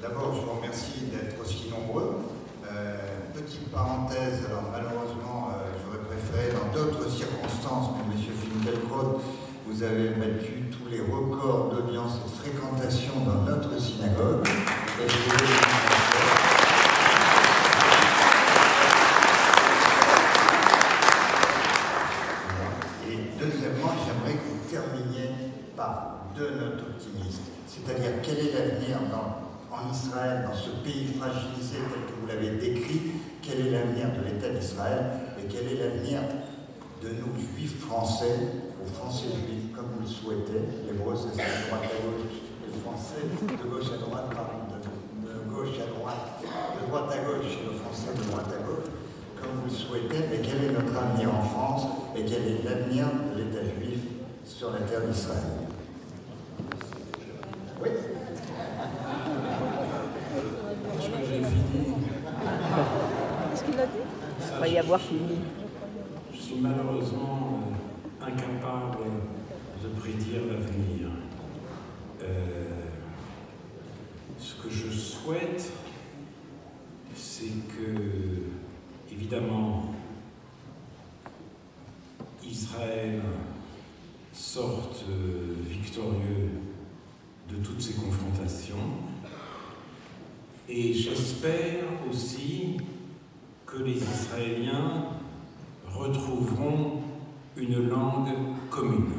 D'abord, je vous remercie d'être aussi nombreux. Petite parenthèse, alors malheureusement, j'aurais préféré dans d'autres circonstances, mais M. Finkielkraut, vous avez battu tous les records d'audience et de fréquentation dans notre synagogue. Et deuxièmement, j'aimerais que vous terminiez par deux notes optimistes, c'est-à-dire quel est l'avenir en Israël, dans ce pays fragilisé tel que vous l'avez décrit, quel est l'avenir de l'État d'Israël et quel est l'avenir de nous juifs français, aux français juifs, comme vous le souhaitez. L'hébreu, c'est ça, de droite à gauche, les français de gauche à droite, pardon, de gauche à droite, de droite à gauche, et le français de droite à gauche, comme vous le souhaitez, mais quel est notre avenir en France et quel est l'avenir de l'État juif sur la terre d'Israël? Oui. Est-ce que j'ai fini? Qu'est-ce qu'il a dit? Il va y avoir fini. Je suis malheureusement incapable de prédire l'avenir. Ce que je souhaite, c'est que, évidemment, Israël sorte victorieux de toutes ces confrontations. Et j'espère aussi que les Israéliens retrouveront une langue commune.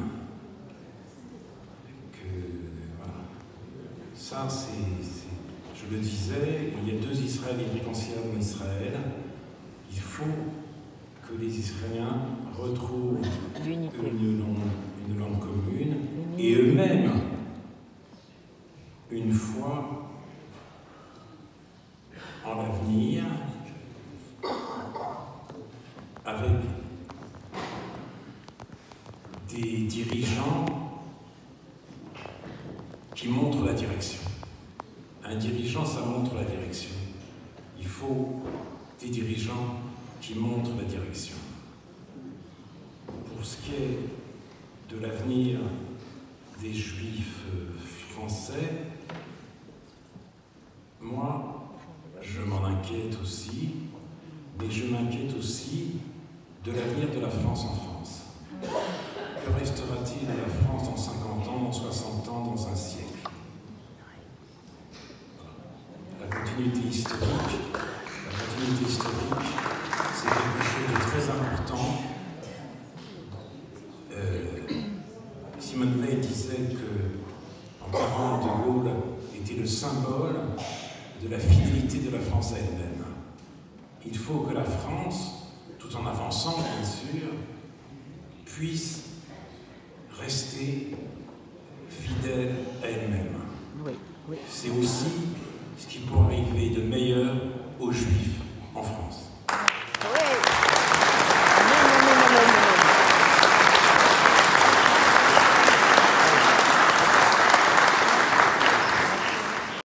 Voilà. Ça, je le disais, il y a deux Israël irréconciliables en Israël. Il faut que les Israéliens retrouvent une langue commune et eux-mêmes, une fois en l'avenir, avec des dirigeants qui montrent la direction. Un dirigeant, ça montre la direction. Il faut des dirigeants qui montrent la direction. Pour ce qui est de l'avenir des Juifs français, moi, je m'en inquiète aussi, mais je m'inquiète aussi de l'avenir de la France en France. Que restera-t-il de la France dans 50 ans, dans 60 ans, dans un siècle? La continuité historique, c'est quelque chose de très important. Simone Veil disait que, en parlant de Gaulle, était le symbole de la fidélité de la France à elle-même. Il faut que la France, tout en avançant bien sûr, puisse rester fidèle à elle-même. Oui. C'est aussi ce qui pourrait arriver de meilleur aux Juifs en France.